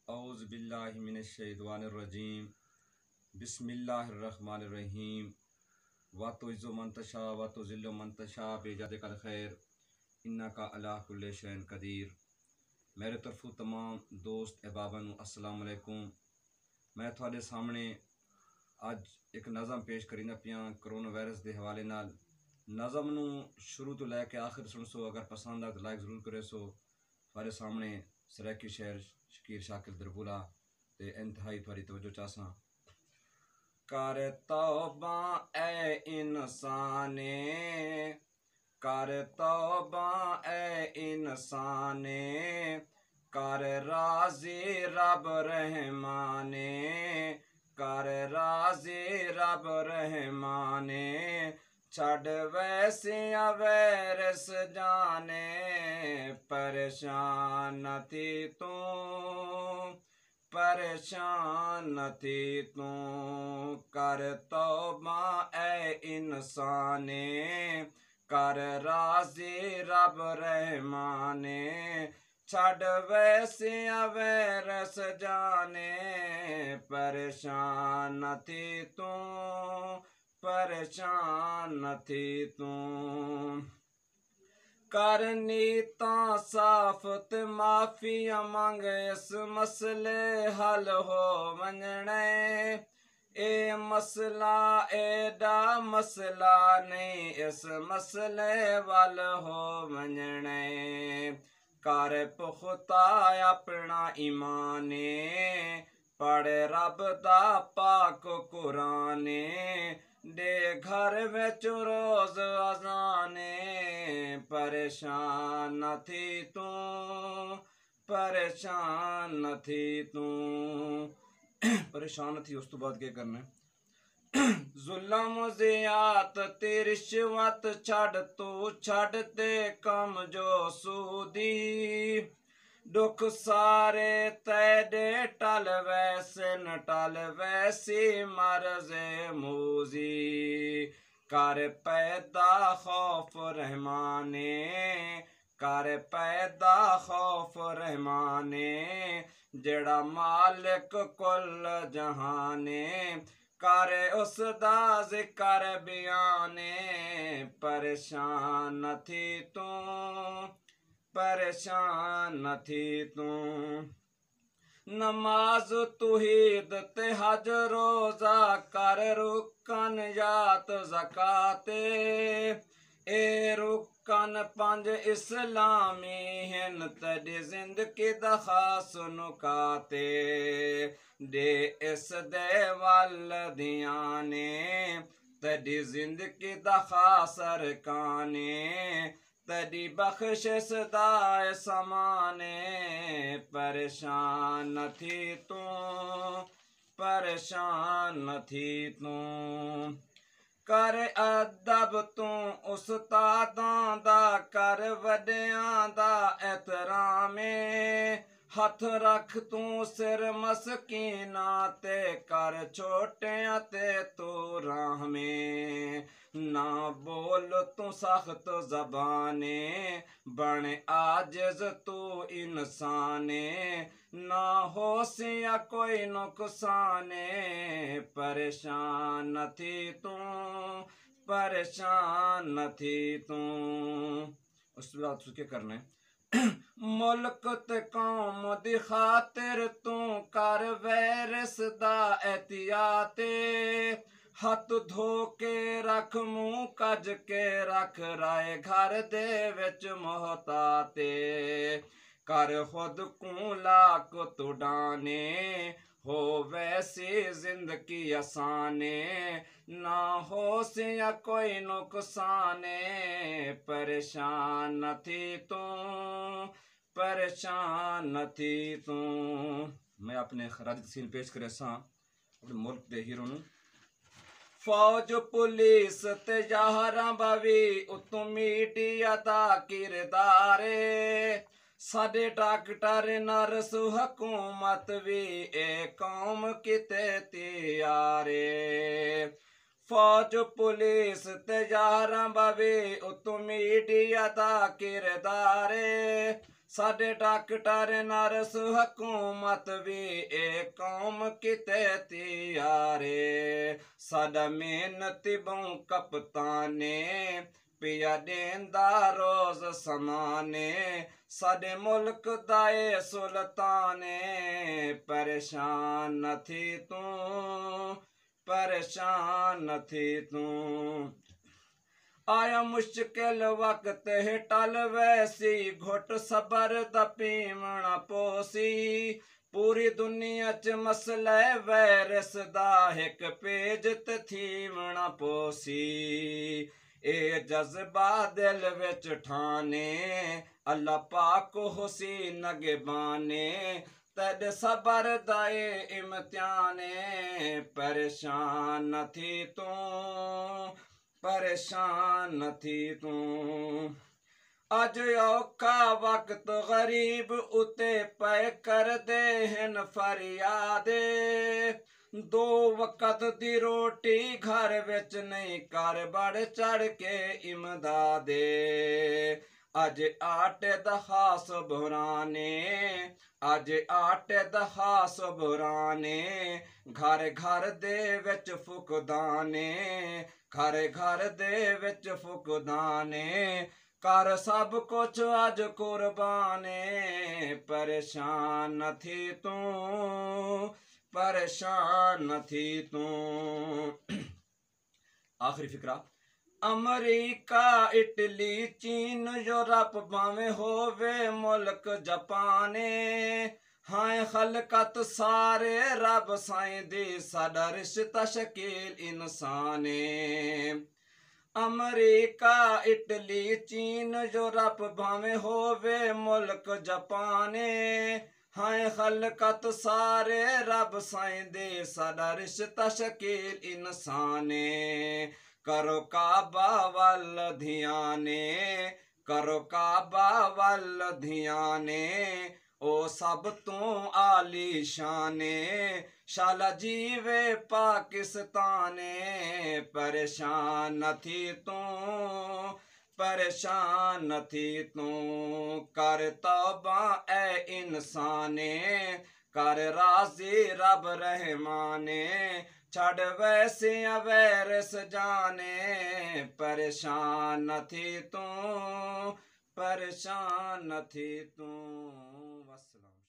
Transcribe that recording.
औज़ु बिल्लाहि मिनश्शैतानिर्रजीम बिस्मिल्लाहिर्रहमानिर्रहीम व तुइज़्ज़ु मन तशा व तुज़िल्लु मन तशा बियदिकल खैर इन्नका अला कुल्लि शैइन कदीर। मेरे तरफों तमाम दोस्त अहबाबां नूं अस्सलाम वालेकुम। मैं तुहाडे सामने अज एक नज़म पेश करीना पिया कोरोना वायरस के हवाले नाल। नज़म नूं शुरू तो लैके आखिर सुन सो, अगर पसंद आ तो लाइक जरूर करे सो। तुहाडे सामने सराकी शेर शकीर शाकिर दरबुला ते इंतहाई तुहाडी तवज्जो चाहसां। कर तौबा ए इंसाने, कर तौबा ए इंसाने, कर राज़ी रब रहमाने, कर राज़ी रब रहमाने, छड़ वैसिया वैरस जाने, परेशान थी तू, परेशान थी तू। कर तौबा ए इंसाने, कर राज़ी रब रहमाने, छड़ वैसिया वैरस जाने, परेशान थी तू, परेशान थी तू। करनी ता साफत माफिया मंग इस मसले हल हो वंजने, ए मसला एडा मसला नहीं, इस मसले वाल हो वंजने। कर पुख्ता अपना ईमाने, पढ़ रब दा पाक कुराने, दे घर विच रोज अजाने, परेशान थी तू, परेशान थी तू। परेशान थी, उस तो बाद क्या करना है? जुल्म ज़ियात ते रिश्वत छड़ तू, छड़ दे कम जो सूदी, दुख सारे तेरे टल वैसे न टल वैसी मर्ज़े मूजी। कर पैदा खौफ रहमाने, कर पैदा खौफ रहमाने, जेड़ा मालिक कुल जहाने, कर उसदा जिक्र बयाने, परेशान थी तू, परेशान थी तू। नमाज तुहीद ते हज रोजा कर रुकन यात ज़काते, ए रुकन पंज इस्लामी हिन तेरी जिंदगी दा खास नुकाते, दे इस दे वल दियाने, तेरी जिंदगी दा खास अरकाने, तेरी बख्शिश दा समाने, परेशान थी तू, परेशान थी तू। कर अदब तू उस्तादां दा, कर वड्डियां दा एहतरामे, हथ रख तू सिर मस्कीना ते, कर छोटियां ते तू राहमे। ना बोल तू सख्त ज़बाने, बन आजिज़ तू इंसाने, ना होशिया कोई नुकसाने, परेशान थी तू, परेशान थी तू। उसके बाद क्या करना है? मुल्क ते कौम दी खातिर तू कर वैरस दा एहतियाते, हथ धो के रख मुंह कज के रख, राय घर दे विच मोहताते, कर खुद को लाक तू डाने, हो वैसी जिंदगी आसाने, ना हो सिया कोई नुकसाने, परेशान थी तू, परेशान थी तू। मैं अपने खराज तहसील पेश करे सा अपने मुल्क दे हीरो नूं। फौज पुलिस ते यारां बवी उत्तों मीडिया दा किरदारे, साडे डॉक्टर नर्स हुकूमत भी ए कौम किते त्यारे। फौज पुलिस ते यारां बवी उत्तों मीडिया दा किरदारे, साडे डॉक्टर नर्स हकूमत भी ए कौम किते तियारे साडा मेहनती बहु कप्ताने पिया देंदा रोज समाने साडे मुल्क दाए सुल्ताने परेशान न थी तू परेशान न थी तू आया मुश्किल वक्त है टल वैसी घुट सबर द पीवना पोसी पूरी दुनिया च मसले वायरस दा एक पेज ते थीवना पोसी ए जज्बा दिल विच ठाने अल्लाह पाक हुसी नगबाने तद सबर दाए इम्तिहाने परेशान न थी तू परेशान न थी तू अज औखा वक्त गरीब उते पै कर दे हन फरियादे दो वक्त दी रोटी घर विच नहीं कर बढ़ चढ़ के इमदादे अज आटे दहास बुराने अज आटे दहास बुराने घर घर दे विच फुकदाने घर घर दे विच फुकदाने कर सब कुछ अज कुर्बाने परेशान न थी तू परेशान न थी तू आखिरी फिक्रा अमरीका इटली चीन यूरोप भावें होवे मुल्क जापाने हाय खलकत सारे रब साईं दी साडा रिश्ता शकील इंसाने अमरीका इटली चीन यूरोप भावें होवे मुल्क जापाने हाय खलकत सारे रब साईं दे साडा रिश्ता शकील इंसाने करो काबा वल धियाने करो काबा वल धियाने ओ सब तू आली शाने शाला जीवे पाकिस्ताने परेशान न थी तू परेशान न थी तू कर तौबा ए इंसाने कर राजी रब रहमाने छड़ वैसे वैरस जाने परेशान न थी तू परेशान न थी तू वस्सलाम।